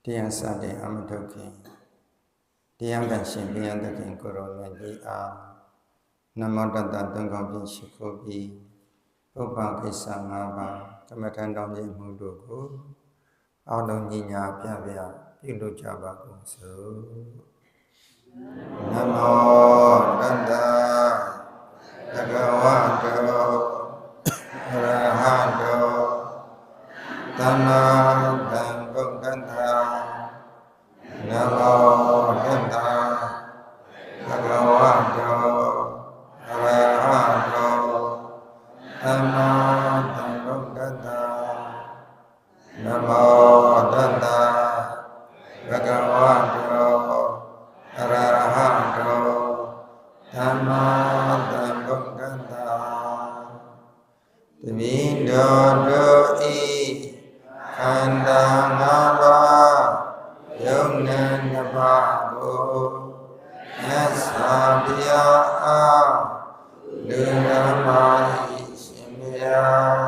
တရားစတဲ့အမတုခင်တရားကရှင်ဘုရားသခင်ကိုရောမြတ်ကြီးအားနမောတတ္တသုံးကောင်းပြရှိခိုးပြီးပုပ္ပကိစ္စ၅ပါးသမထတောင်းခြင်းမှုတို့ကိုအောက်လုံးညီညာပြပြပြုလုပ်ကြပါကုန်စို့နမောတတ္တသဂဝတောအရဟတောသမ္မာသမ္ဗုဒ္ဓတ္တနမောတတ္တသဂဝတောအရဟတောသမ္မာသမ္ဗုဒ္ဓတ္တနမောတတ္တသဂဝတောအရဟတောသမ္မာသမ္ဗုဒ္ဓတ္တတမိတော်တို့ဤခန္ဓာ၅ပါးယုံနာနှစ်ပါးကိုမြတ်စွာဘုရားအားလူနာမာရှင်ဘုရား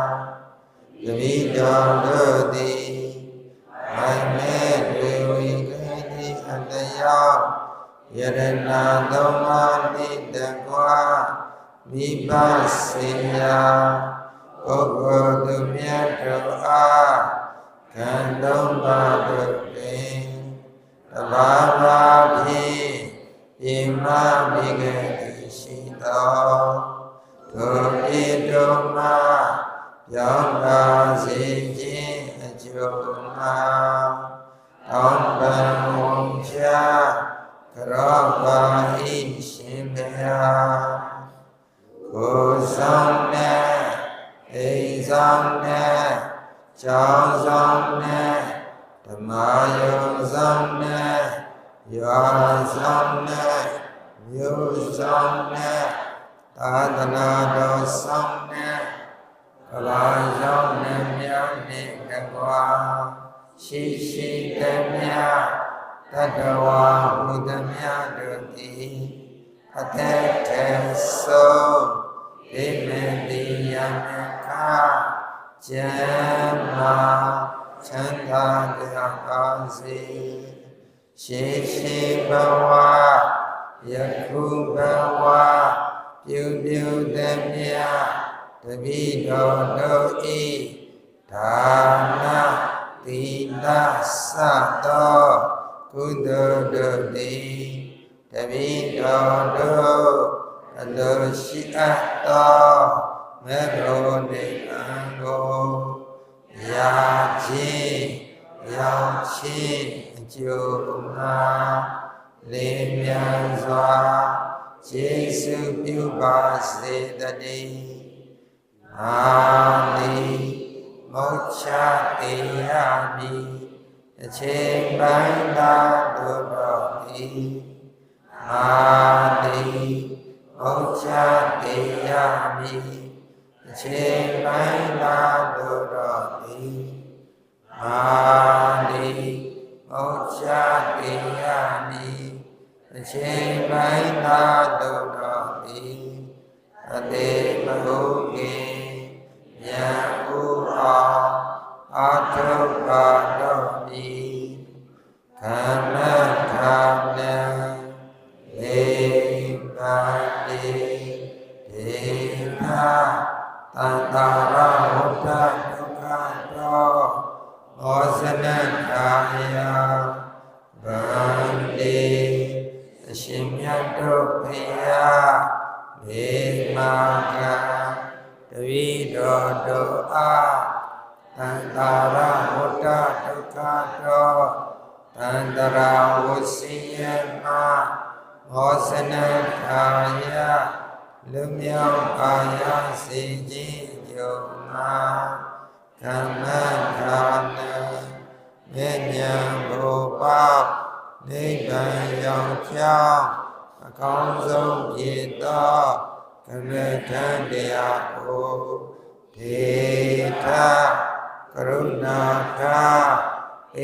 တမိတော်တို့သည်မိုင်မဲတွေဝိကိတိအတယောယရဏသုံးပါးနှင့်တကွာမိဘစေရာပုဂ္ဂိုလ်သူမြတ်တို့အားခန္ဓာပါးတို့တွင်တဘာဝဖြင့်ပြမမိခဲ့ရှိသောထိုဤတို့မှာပြောင်းပါစေခြင်းအကျိုးမှာတောင်းပန်ဝန်ချကြောပါ၏ရှင်ဘုရားကိုယ်ဆောင်နဲ့အိမ်ဆောင်နဲ့ကျောင်းဆောင်နဲ့ဓမ္မယုံဆောင်နဲ့ရွာဆောင်နဲ့မြို့ဆောင်နဲ့သာသနာတော်ဆောင်နဲ့ကဘာဆောင်နဲ့မြောက်နဲ့တကွာရှိရှိတမြတတဝါဘုဒ္ဓမြတ်တို့သည်အသက်ထေဆုံးဣမေတိယမေခကျမ်းမာချမ်းသာကြပါစေရှိရှိဘဝယခုဘဝပြုပြုသမျှတပိတော်တို့ဤဒါနသီလစသောကုသိုလ်တို့သည်တပိတော်တို့အလိုရှိအပ်သောမေတ္တာနိဗ္ဗာန်ကိုရာခြင်းရောက်ခြင်းအကျိုးမှာလင်းမြန်စွာကျေးဇူးပြုပါစေတည်းအာနိမောချတေယမိအချိန်ပိုင်းသာတို့တော်သည်အာနိမောချတေယမိအချိန်ပိုင်းသာတို့တော်သည်အာနိမောချတေယမိအချိန်ပိုင်းသာတို့တော်သည်အတေမဟုတ်ခင်မြတ်ဥအောင်အာထုပါတော်မူခန္ဓာထာနံလေပါတိဒေနာတန္တာရဝတ္တဒုက္ခတောမောဇနကာယဗန္တိအရှင်မြတ်တို့ဖရာမေမာကတဝိတော်တို့အားတန္တာရဝတ္တဒုက္ခတောတန္တရာဝစီယမမောဇနကာယလူမြောက်ပါရစေခြင်းယုံမှာကမ္မထာနံမြတ်ဉာဏ်ဘုရားနိဗ္ဗာန်ရောက်ကြောင်းအကောင်းဆုံးဖြစ်သောကမ္မထာတရားကိုဒေထကရုဏာထ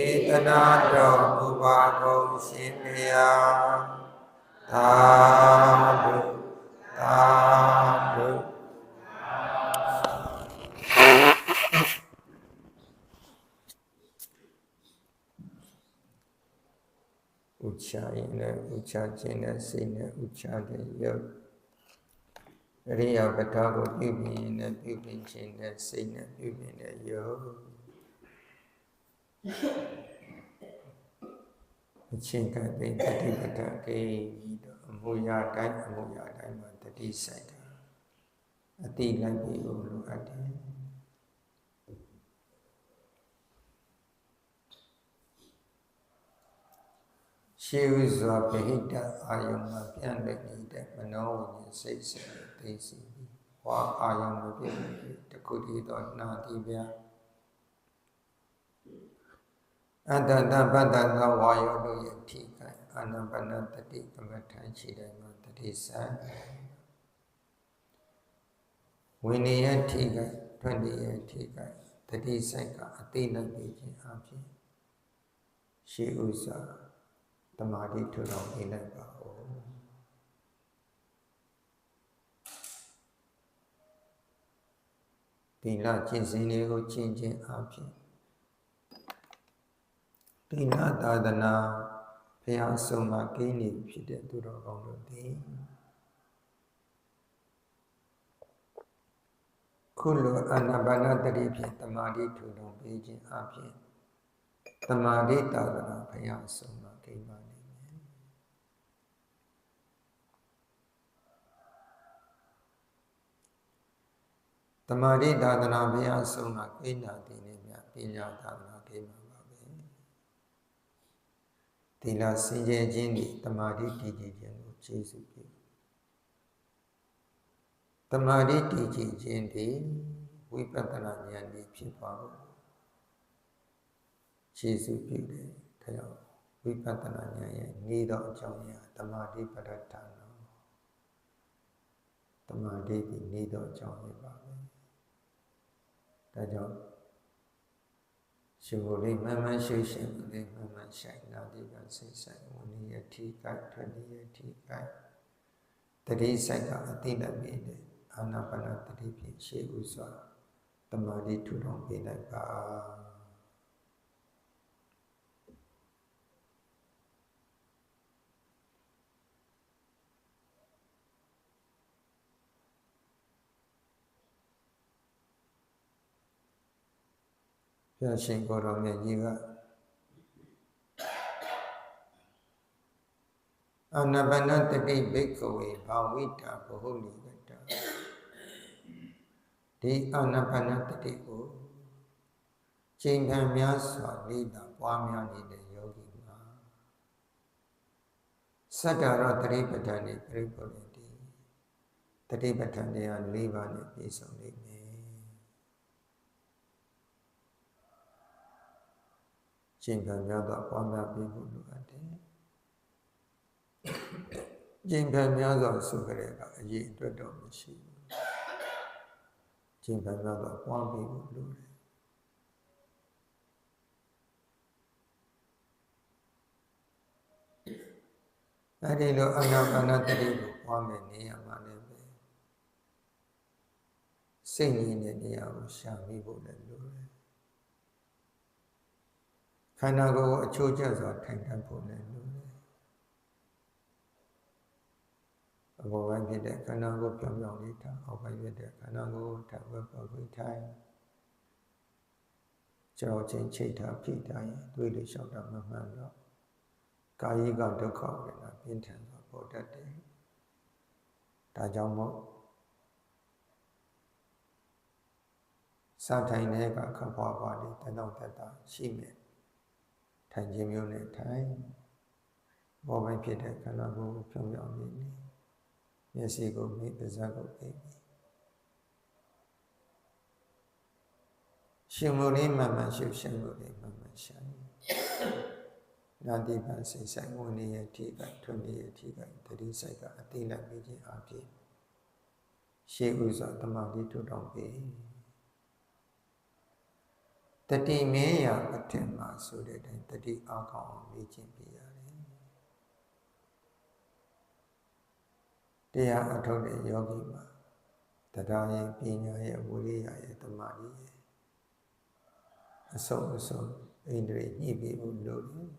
ဧတနာတော်မူပါကုန်ရှင်ဘုရားသာဓုသာဓု တ ဥချရင်လည်းဥချခြင်းနဲ့စိတ်နဲ့ဥချတဲ့ရုပ်အရိယာပဋ္ဌာကိုပြုပြင်ရင်လည်းပြုပြင်ခြင်းနဲ့စိတ်နဲ့ပြုပြင်တဲ့ရုပ်အချင်းကတဲ့တတိပဋ္ဌာကိပြီးတော့အမှုရာတိုင်းမှာတတိဆိုင်တာအတိလိုက်ပြီးလို့လိုအပ်တယ်ရှေးဥစွာဗဟိတအာယုံမှာပြန့်တဲ့နေတဲ့မနောဝိညာဉ်စိတ်စိတ်သိစီပြီးဟောအာယုံမပြည့်တခုတည်းသောနာတိပြအတ္တတပတ္တသောဝါယောတို့ရဲ့ထိကအာနာပါနတတိကမ္မထံရှိတယ်မှာတတိဆိုင်ဝိနည်းရဲ့ထိကထွန်းရဲ့ထိကတတိဆိုင်ကအသိလိုက်ပြီးခြင်းအပြင်ရှေးဥစွာတမာတိထူထောင်ပေးလိုက်ပါဦးသီလကျင့်စဉ်တွေကိုကျင့်ခြင်းအပြင်သီလသာသနာဘုရားဆုံးမကိန်းနေဖြစ်တဲ့သူတော်ကောင်းတို့သည်ခုလိုအာနာပါနတတိဖြင့်တမာတိထူထောင်ပေးခြင်းအပြင်တမာတိသာသနာဘုရားဆုံးမကိန်းပါတမာတိသာသနာဘုရားဆုံးမှာကိန်းနာတည်နေမြပညာသာသနာကိန်းမှာပါပဲသီလစင်ကြယ်ခြင်းဒီတမာတိတည်ကြည်ခြင်းကိုကျေးဇူးပြုတမာတိတည်ကြည်ခြင်းဒီဝိပဿနာဉာဏ်ဒီဖြစ်ပါဖို့ကျေးဇူးပြုတယ်ဒါကြောင့်ဝိပဿနာဉာဏ်ရဲ့နေသောအကြောင်းအရာတမာတိပဋ္ဌာန်တမာတိဒီနေသောအကြောင်းရပါပဲဒါကြောင့်ရှင်ဘုလေးမှန်မှန်ရှိရှင်ဘုလေးမှန်မှန်ဆိုင်နာတိကစိတ်ဆိုင်ဝဏိယထိကထွဏိယထိကတတိဆိုင်ကအတိတ်နဲ့တဲ့အာနာပါနတတိဖြင့်ရှေးဥစွာတမာတိထူထောင်ပေးလိုက်ပါဘုရားရှင်ကိုယ်တော်မြတ်ကြီးကအာနာပါနတတိဘိက္ခဝေဘာဝိတာဘဟုလိကတဒီအာနာပါနတတိကိုချိန်ခံများစွာလေ့လာပွားများနေတဲ့ယောဂီမှာစတ္တရောတတိပဋ္ဌာန်နဲ့ပြိပုရိတိတတိပဋ္ဌာန်တရား၄ပါးနဲ့ပြည့်စုံနေမယ်ချိန်ခံများစွာပွားများပြီးဖို့လိုအပ်တယ်ချိန်ခံများစွာဆိုကြတဲ့ကအရေးအတွက်တော့မရှိဘူးချိန်ခံများစွာပွားပြီးဖို့လိုတယ်အဲဒီလိုအာနာပါနတတိကိုပွားမယ်နေရာမှာလည်းပဲစိတ်ငြိမ်တဲ့နေရာကိုရှာမိဖို့လည်းလိုတယ်ခန္ဓာကိုယ်ကိုအချိုးကျစွာထိုင်တတ်ဖို့လည်းလိုတယ်အပေါ်ပိုင်းဖြစ်တဲ့ခန္ဓာကိုယ်ပြောင်းပြောင်းလေးထားအောက်ပိုင်းဖြစ်တဲ့ခန္ဓာကိုယ်ထပ်ဝက်ပေါ်ပြီးထိုင်ကြောက်ချင်းချိတ်ထားဖိထားရင်တွေးလို့လျှောက်တာမမှန်တော့ကာယကဒုက္ခဝေဒနာပြင်းထန်စွာပေါ်တတ်တယ်ဒါကြောင့်မို့စထိုင်တဲ့ကခပ်ပွားပွားလေးတတော့တတာရှိမယ်ထိုင်ခြင်းမျိုးနဲ့ထိုင်ဘောပိုင်းဖြစ်တဲ့ခန္ဓာကိုယ်ကိုဖြုံးပြောင်းနေနေမျက်စိကိုမိပါးစပ်ကိုပိတ်ပြီးရှင်မူလေးမှန်မှန်ရှုရှင်မူလေးမှန်မှန်ဆိုင်နာတိပန်စိတ်ဆိုင်ဝဏိယထိကထွဏိယထိကတတိဆိုင်ကအတိလိုက်ပြီးခြင်းအပြင်ရှေးဥစွာတမာတိထူထောင်ပြီးတတိမေယပဋ္ဌိမဆိုတဲ့အတိုင်းတတိအာကောင်းအောင်လေ့ကျင့်ပြရတယ်တရားအထုတ်တဲ့ယောဂီမှာတရားရဲ့ပညာရဲ့ဝိရိယရဲ့တမာတိရဲ့အဆုံးအိန္ဒြေညှိပြီးဖို့လိုတယ်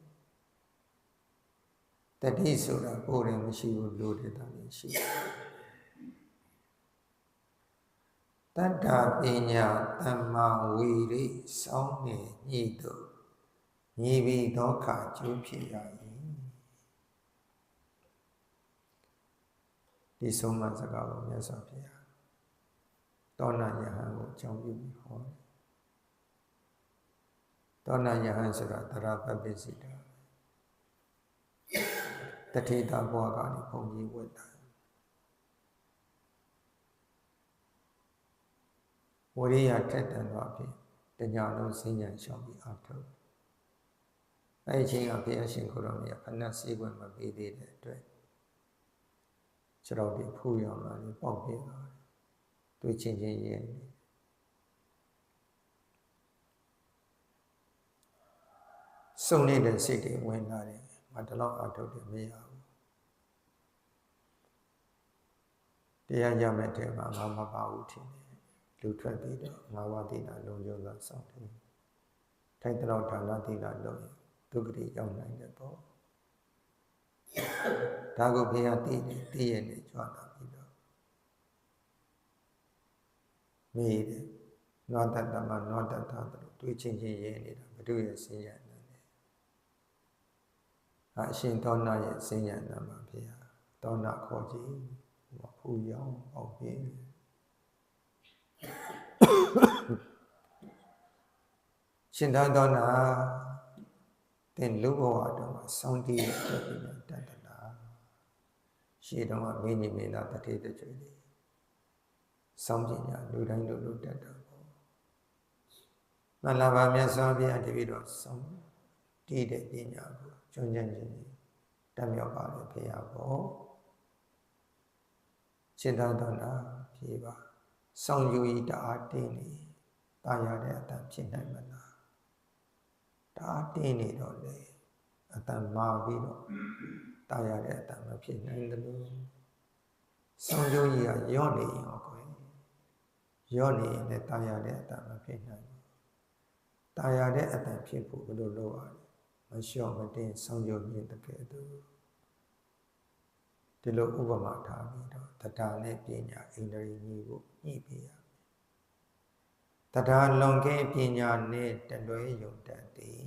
တတိဆိုတာကိုယ်ရင်မရှိဘူးလို့တဲ့တာလည်းရှိတယ်တတ္တာပညာသမ္မာဝီရိစောင်းနေညိတို့ညီပြီးဒုက္ခကျိုးဖြစ်ရ၏ဒီဆုံးမစကားကိုမြတ်စွာဘုရားသောဏယဟန်ကိုအကြောင်းပြုပြီးဟောတယ်သောဏယဟန်ဆိုတာသရပပ္ပစိတာတထေတာဘွားကနေဘုံကြီးဝတ်တာဝရိယထက်တန်တော့ဖြင့်တညာလုံးစဉ္ညာရှောင်ပြီးအားထုတ်အဲ့ဒီအချိန်ကဘုရားရှင်ကိုရောမြတ်ဖဏတ်စေခွင့်မပေးသေးတဲ့အတွက်ခြေတော်ဒီဖူးရောက်လာပြီးပေါက်ပြသွားတယ်တွေ့ချင်းချင်းရဲ့စုံနေတဲ့စိတ်တွေဝင်လာတယ်မတလောက်အားထုတ်တယ်မရဘူးတရားရမယ့်တဲ့မှာငါမပါဘူးထင်တယ်လူထွက်ပြီးတော့ငါးပါးသီလလုံးကျုံစွာစောင့်တယ်ထိုက်တော့ဌာနသီလလုံးရင်ဒုက္ခတိရောက်နိုင်တဲ့ပေါ့ဒါကိုဘုရားသိတယ်သိရနေကြွလာပြီးတော့မေးတယ်နွားတတ္တမနွားတတ္တတို့တွေးချင်းချင်းရဲနေတာဘုသူရဲ့စဉ္ညာနဲ့အရှင်သောဏရဲ့စဉ္ညာနာမှာဘုရားသောဏခေါ်ကြည့်ဖူးရောင်ပေါက်ပြင်းရှင်သာသောဏတင်လူဘဝတော့စောင့်တည်ရတဲ့ပညာတတ်တလားရှေ့တော့မင်းကြီးမင်းသားတထေတကျွေးလေးစောင့်ပညာလူတိုင်းလူတတ်တာပေါ့မလာပါမြတ်စွာဘုရားတပည့်တော်စောင့်တည်တဲ့ပညာကိုကျွမ်းကျင်ခြင်းတတ်မြောက်ပါလေဘုရားပေါ့ရှင်သာသောဏဖြေပါစောင့်ယူဤတအားတင်းနေတာရတဲ့အတန်ဖြစ်နိုင်မလားတအားတင်းနေတော့လေအတန်မာပြီးတော့တာရတဲ့အတန်မဖြစ်နိုင်တယ်လို့စောင့်ယူဤကရော့နေရောကွယ်ရော့နေရင်လည်းတာရတဲ့အတန်မဖြစ်နိုင်ဘူးတာရတဲ့အတန်ဖြစ်ဖို့ဘယ်လိုလုပ်ရလဲမလျှော့မတင်စောင့်ယူခြင်းတကယ်တော့ဒီလိုဥပမာထားပြီးတော့တရားနဲ့ပညာဣန္ဒြေကြီးကိုညှိပေးရမယ်တရားလွန်ကဲပညာနဲ့တလွဲယုံတတ်သည်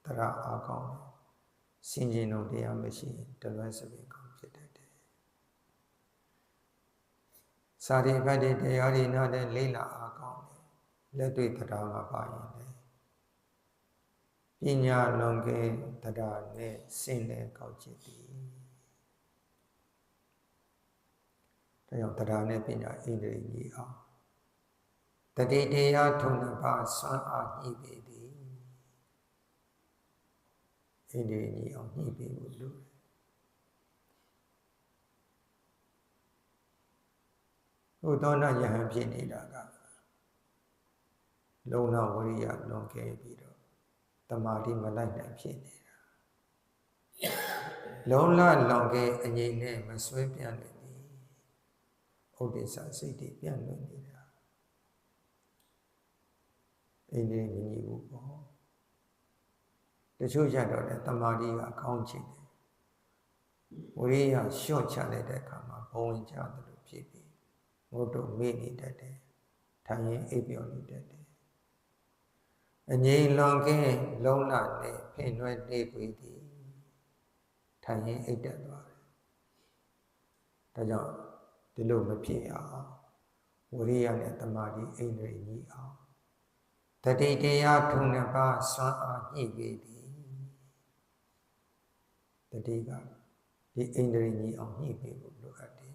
တရားအားကောင်းတယ်စင်ကြင်တို့တရားမရှိရင်တလွဲစပင်ကောင်းဖြစ်တတ်တယ်စာရိဖတ်တဲ့တရားတွေနားတဲ့လိလာအားကောင်းတယ်လက်တွေ့တရားမှာပါရင်လေပညာလွန်ကဲတရားနဲ့စင်တဲ့ကောက်จิตသည်ဒါကြောင့်တရားနဲ့ပညာဣန္ဒြေကြီးအောင်တတိတရားထုံနှစ်ပါးစွမ်းအားညှိပေသည်ဣန္ဒြေကြီးအောင်ညှိပေဖို့လိုတယ်ဟိုသောဏယဟန်ဖြစ်နေတာကလုံလဝရိယလွန်ကဲပြီးတော့တမာတိမလိုက်နိုင်ဖြစ်နေတာလုံလလွန်ကဲအငြိမ့်နဲ့မဆွဲပြန့်နေဥဒိစ္စစိတ်တွေပြန့်လွင့်နေတာအိန္ဒိမညီဘူးပေါ့တချို့ကြတော့လည်းတမာတိကကောင်းချင်တယ်ဝိရိယလျှော့ချလိုက်တဲ့အခါမှာဘဝင်ချတယ်လို့ဖြစ်ပြီးငုတ်တော့မေ့နေတတ်တယ်ထိုင်ရင်အိပ်ပျော်နေတတ်တယ်အငြိမ်လွန်ကဲလုံးလနဲ့ဖိနှွဲနေပွေသည်ထိုင်ရင်အိပ်တတ်သွားတယ်ဒါကြောင့်ဒီလိုမဖြစ်အောင်ဝိရိယနဲ့တမာတိဣန္ဒြေကြီးအောင်တတိတရားထုံနှစ်ပါးစွမ်းအားညှိပေသည်တတိကဒီဣန္ဒြေကြီးအောင်ညှိပေဖို့လိုအပ်တယ်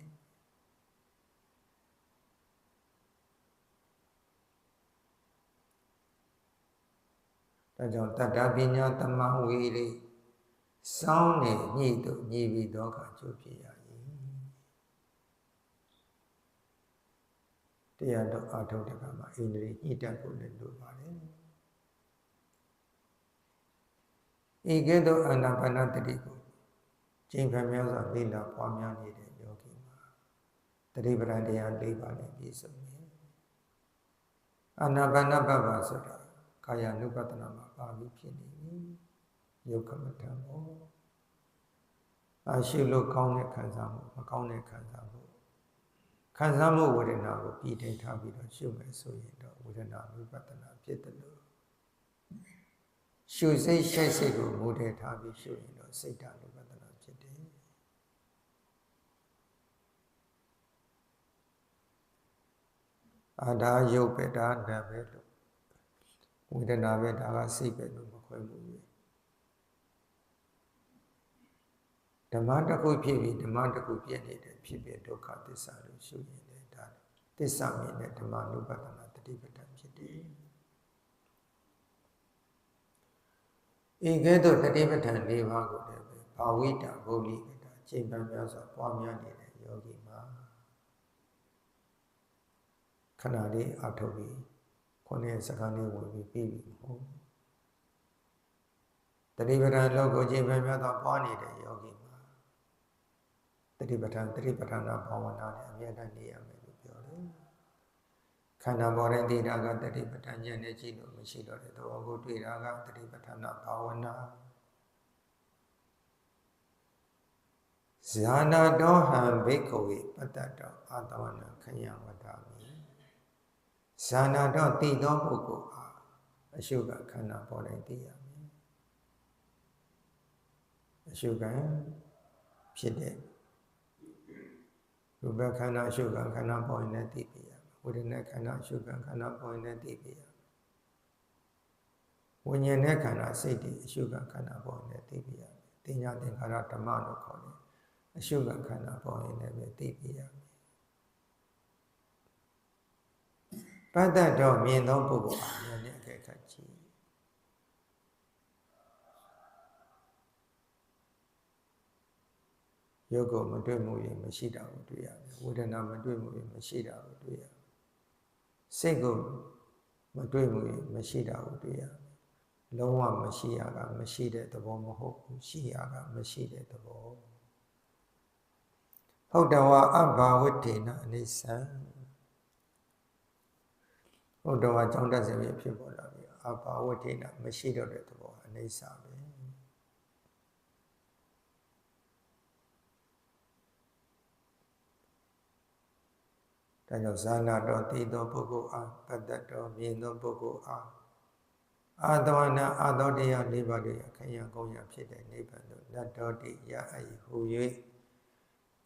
ဒါကြောင့်တတ္တပညာတမဝီရိစောင်းနေညှိတို့ညှိပြီးတော့ကကျိုးဖြစ်ရတရားတော်အာထုတ်တဲ့အခါမှာဣန္ဒြေညှိတတ်ဖို့လည်းလိုပါတယ်ဤကဲ့သို့အာနာပါနတတိကိုကျင့်ခံများစွာလေ့လာပွားများနေတဲ့ယောဂီမှာတတိပဒံတရား၄ပါးနဲ့ပြည့်စုံတယ်အာနာပါနပပ္ပဆိုတာကာယ ानु ပတ္တနာမှာပါပြီးဖြစ်နေပြီယုတ်ကမ္မထံပေါ့ ရှုလို့ကောင်းတဲ့ခံစားမှုမကောင်းတဲ့ခံစားမှုခံစားမှုဝေဒနာကိုပြည်ထိန်ထားပြီးတော့ရှုမယ်ဆိုရင်တော့ဝေဒနာဝိပဿနာဖြစ်တယ်လို့ရှုစိတ်ရှိုက်စိတ်ကိုမူတည်ထားပြီးရှုရင်တော့စိတ်ဓာတ်ဝိပဿနာဖြစ်တယ်ဒါရုပ်ပဲဒါနာပဲလို့ဝေဒနာပဲဒါကစိတ်ပဲလို့မခွဲမှုဘူးဓမ္မတစ်ခုဖြစ်ပြီးဓမ္မတစ်ခုပြည့်နေတဲ့ဖြစ်ဖြစ်ဒုက္ခသစ္စာလို့ရှုရင်လည်းဒါသစ္စာမြင်တဲ့ဓမ္မနုပဒနာတတိပဋ္ဌာန်ဖြစ်တယ်ဤကဲ့သို့တတိပဋ္ဌာန်၄ပါးကိုလည်းပဲဘာဝိတဗုဒ္ဓိကတာချိန်ပန်များစွာပွားများနေတဲ့ယောဂီမှာခဏလေးအထုတ်ပြီးခုနှစ်စကားလေးဝင်ပြီးပြီးပြီမဟုတ်တတိပဋ္ဌာန်လောက်ကိုချိန်ပန်များစွာပွားနေတဲ့ယောဂီတတိပဋ္ဌာန်ဘာဝနာနဲ့အမြဲတမ်းနေရမယ်လို့ပြောတယ်ခန္ဓာပေါ်တဲ့သိတာကတတိပဋ္ဌာန်ဉာဏ်နဲ့ကြည့်လို့မရှိတော့တဲ့သဘောကိုတွေ့တာကတတိပဋ္ဌာန်ဘာဝနာဇာနာတောဟံဘိက္ခဝေပတ္တတောအာတဝနာခယဝဒာမိဇာနာတောသိသောပုဂ္ဂိုလ်အားအရှုကခန္ဓာပေါ်တဲ့သိရမယ်အရှုကဖြစ်တဲ့ရူပခန္ဓာအရှုခံခန္ဓာပေါ်ရင်လည်းသိပြရမယ်ဝေဒနာခန္ဓာအရှုခံခန္ဓာပေါ်ရင်လည်းသိပြရမယ်ဝိညာဉ်နဲ့ခန္ဓာစိတ်တွေအရှုခံခန္ဓာပေါ်ရင်လည်းသိပြရမယ်သိညာသင်္ခါရဓမ္မလို့ခေါ်တယ်အရှုခံခန္ဓာပေါ်ရင်လည်းပဲသိပြရမယ်ပတ္တတော်မြင်သောပုဂ္ဂိုလ်အားဉာဏ်နဲ့အကဲခတ်ကြည့်ရုပ်ကိုမတွေ့မှုရင်မရှိတာကိုတွေ့ရတယ်ဝေဒနာမတွေ့မှုရင်မရှိတာကိုတွေ့ရတယ်စိတ်ကိုမတွေ့မှုရင်မရှိတာကိုတွေ့ရတယ်လုံးဝမရှိရကမရှိတဲ့သဘောမဟုတ်ဘူးရှိရကမရှိတဲ့သဘောဟုတ်တဝအဘဝတ္တေနအနိစ္စံဟုတ်တဝကြောင့်တတ်စေဖြစ်ပေါ်လာပြီအဘဝတ္တေနမရှိတော့တဲ့သဘောအနိစ္စပဲဒါကြောင့်ဇာနာတော်သိသောပုဂ္ဂိုလ်အားပတ္တတော်မြင်သောပုဂ္ဂိုလ်အားအာသဝနာအာသောတရား၄ပါးတွေခယံကုံရဖြစ်တဲ့နိဗ္ဗာန်သို့နတ္တောတိယအဟူ၍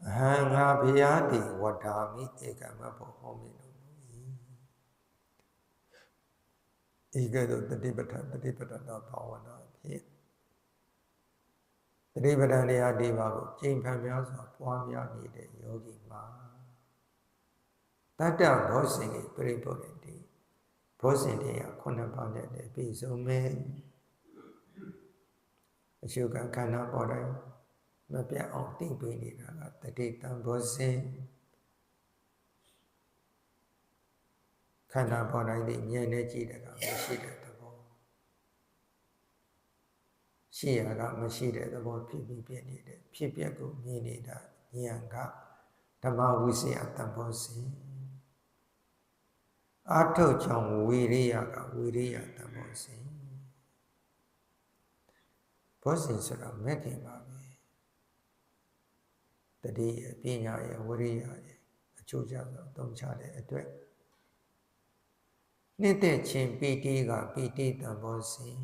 အဟံငါဘုရားတိဝဒ္ဓာမိဧကမဘောဟောမိတော်မူ၏ဤကဲ့သို့တတိပဋ္ဌာန်ဘာဝနာဖြင့်တတိပဋ္ဌာန်တရား၄ပါးကိုကျင့်ဖန်များစွာပွားများနေတဲ့ယောဂီမှာတတ္တဘောဇင်ကိုပြိပုရိတိဘောဇင်တရား9ပါးနဲ့ပြည့်စုံမယ်အရှုခံခန္ဓာပေါ်တိုင်းမပြတ်အောင်သိပေးနေတာကတတိတံဘောဇင်ခန္ဓာပေါ်တိုင်းဒီဉာဏ်နဲ့ကြည့်တဲ့ကမရှိတဲ့သဘောရှိရကမရှိတဲ့သဘောဖြစ်ပြီးပြနေတဲ့ဖြစ်ပျက်ကိုမြင်နေတာဉာဏ်ကဓမ္မဝိစီယတံဘောဇင်အာထုတ်ကြောင့်ဝိရိယကဝိရိယတံဘောဇင်ဘောဇင်ဆိုတာမဲ့ခင်ပါပဲတတိယပညာရဲ့ဝိရိယရဲ့အကျိုးကြသောသုံးချတဲ့အတွက်နှစ်သက်ခြင်းပီတိကပီတိတံဘောဇင်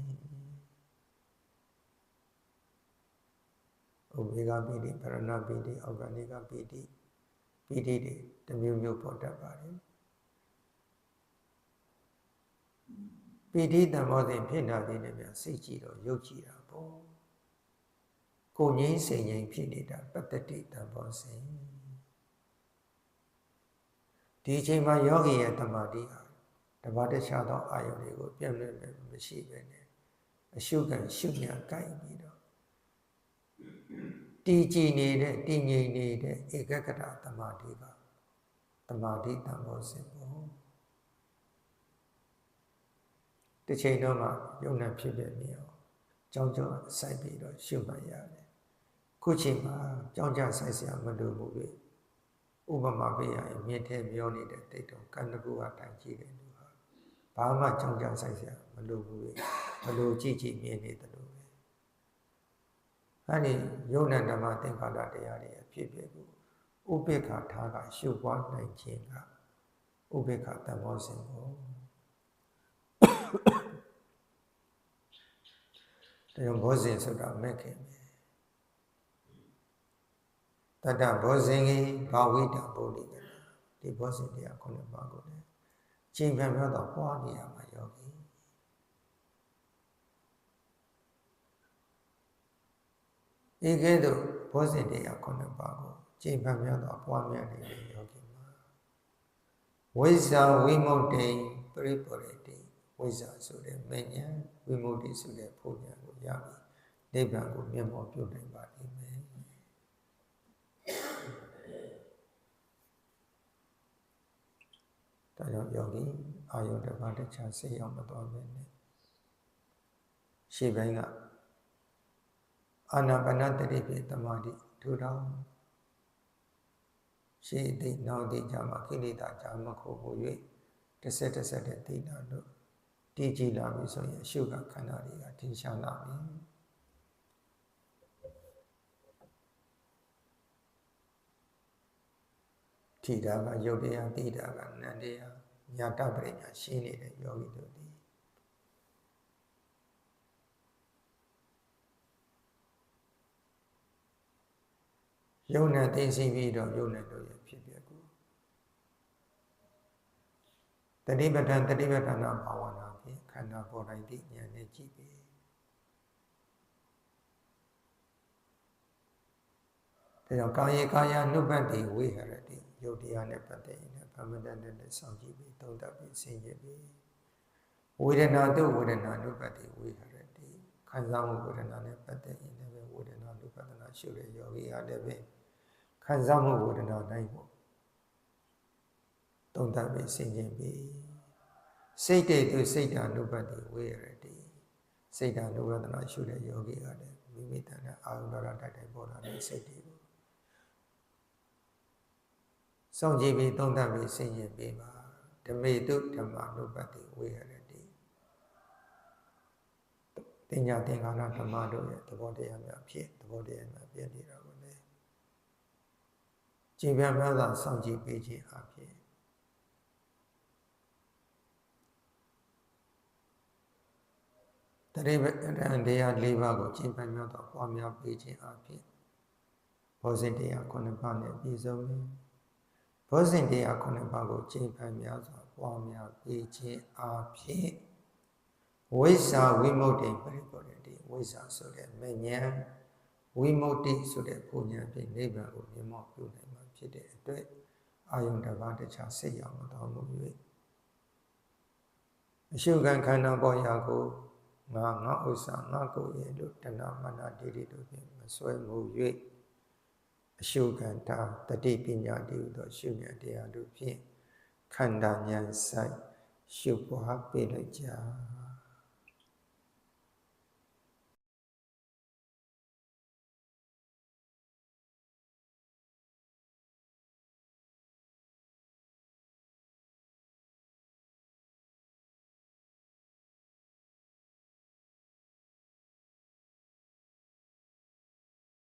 ဥပေက္ခပီတိပရဏပီတိအောဂဏိကပီတိတွေတစ်မျိုးမျိုးပေါ်တတ်ပါတယ်ပီတိတံဘောဇင်ဖြစ်တာဒီနဲ့ပြန်စိတ်ကြည့်တော့ရုပ်ကြည့်တာပေါ့ကိုငြိမ်းစိတ်ငြိမ်းဖြစ်နေတာပတ္တတိတံဘောဇင်ဒီအချိန်မှာယောဂီရဲ့တမာတိဟာတပါးတခြားသောအာယုန်တွေကိုပြည့်လွယ်မရှိပဲနဲ့အရှုခံရှုညာကိုက်ပြီးတော့တည်ကြည်နေတဲ့တည်ငြိမ်နေတဲ့ဧကဂတတမာတိကတမာတိတံဘောဇင်ပေါ့တစ်ချိန်တော့မှယုံနာဖြစ်ပြနေအောင်ကြောင်းစိုက်ပြီးတော့ရှုမှတ်ရတယ်ခုချိန်မှာကြောင်းကြဆိုင်စရာမလိုဘူးလေဥပမာပေးရရင်မြင့်ထဲမျောနေတဲ့တိတ်တော့ကန္တကူဟာတိုင်ကြည့်တယ်လူဟာဘာမှကြောင်းကြဆိုင်စရာမလိုဘူးလေဘလို့ကြည့်မြင်နေတယ်လို့ပဲ အဲ့ဒီယုံနဲ့ဓမ္မသင်္ခါရတရားတွေအဖြစ်ဖြစ်ကိုဥပေက္ခထားကရှုပွားနိုင်ခြင်းကဥပေက္ခတမောစဉ်ကိုဒါကြောင့်ဘောဇဉ်ဆိုတာမဲ့ခင်ပဲတတဘောဇဉ်ကြီးဘာဝိတဗုဒ္ဓိကဒီဘောဇဉ်တရားခုနှစ်ပါးကိုလည်းချိန်ပြန်ပြောတော့ပွားနေရမှာယောဂီဤကဲ့သို့ဘောဇဉ်တရားခုနှစ်ပါးကိုချိန်ပြန်ပြောတော့ပွားများနေတဲ့ယောဂီမှာဝိဇ္ဇာဝိမု ക്തി ပရိပရိတိဝိဇ္ဇာဆိုတဲ့မဉ္ဇဉ်ဝိမု ക്തി ဆိုတဲ့ဘုဉ္ဇဉ်ကိုရပြီးနိဗ္ဗာန်ကိုမျက်မှောက်ပြုနိုင်ပါလိမ့်မယ်ဒါကြောင့်ယောဂီအာယုတစ်ပါးတစ်ခြားစိတ်ရောက်မသွားဘဲနဲ့ရှေ့ပိုင်းကအာနာပါနတတိပိသမာဓိထူထောင်ရှေ့သိနောက်သိကြမှာကိလေသာကြာမခုဖို့၍တစ်ဆက်တဲ့သိတာတို့တည်ကြည်လာပြီဆိုရင်အရှုကခန္ဓာတွေကထင်ရှားလာပြီထိတာကယုတ်တရားသိတာကနန္တရားညာတပရိညာရှင်းနေတဲ့ယောဂီတို့ဒီယုံနဲ့သိသိပြီးတော့ယုံနဲ့တို့ရဲ့ဖြစ်ပျက်ကိုတတိပဋ္ဌာန်ဘာဝနာဖြင့်ခန္ဓာပေါ်တိုင်းသိဉာဏ်နဲ့ကြည့်ပြီးဒါကြောင့်ကာယ နုပ္ပတ္တိဝိဟရတိယုတ်တရားနဲ့ပတ်သက်ရင်ဗမ္မတန်နဲ့စောင့်ကြည့်ပြီးသုံးသပ်ပြီးဆင်ခြင်ပြီးဝေဒနာတို့ဝေဒနာနုပ္ပတ္တိဝိဟရတိခံစားမှုဝေဒနာနဲ့ပတ်သက်ရင်လည်းဝေဒနာနုပ္ပတနာရှုတဲ့ယောဂီအားလည်းပဲခံစားမှုဝေဒနာတိုင်းကိုသုံးသပ်ပြီးဆင်ခြင်ပြီးစိတ်တည်းသူစိတ်ဓာနုပ္ပတ္တိဝိဟရတိစိတ်ဓာနုပ္ပတနာရှုတဲ့ယောဂီအားလည်းမိမိတဏ္ဍအာယုဒရတိုက်ပေါ်လာတဲ့စိတ်တွေကိုစောင့်ကြည့်ပြီးသုံးသပ်ပြီးဆင်ခြင်ပြီးပါဓမေတုဓမ္မနုပ္ပတ္တိဝိဟရတိတင်ညာသင်္ခါရဓမ္မတို့ရဲ့သဘောတရားများဖြစ်သဘောတရားများပြည့်နေတာကိုလည်းကြည်ပြန်များစွာစောင့်ကြည့်ပေးခြင်းအဖြစ်တတိပဋ္ဌာန်တရား၄ပါးကိုကြည်ပြန်များစွာပွားများပေးခြင်းအဖြစ်ဘောဇဉ်တရား9ပါးနဲ့ပြည့်စုံတယ်ဘောဇဉ်တရား9ပါးကိုချိန်ဖန်များစွာပွားများပေးခြင်းအဖြစ်ဝိဇ္ဇာဝိမု ക്തി ပရိပရိတိဝိဇ္ဇာဆိုတဲ့မဉ္ဇဉ်ဝိမု ക്തി ဆိုတဲ့ဘုဉာဏ်ဖြင့်နိဗ္ဗာန်ကိုမြင်မောက်ပြုနိုင်မှာဖြစ်တဲ့အတွက်အာယုန်တစ်ပါးတစ်ခြားစိတ်ရောက်မတော်မူ၍အရှုခံခန္ဓာပေါ်ရာကိုငါဥစ္စာငါကိုယ်ရဲ့လို့တဏမာနဒိဋ္ဌိတို့ဖြင့်မဆွဲမှု၍အရှုခံတာတတိပညာတည်းဟူသောရှုဉာဏ်တရားတို့ဖြင့်ခန္ဓာဉာဏ်ဆိုင်ရှုပွားပေးလိုက်ကြ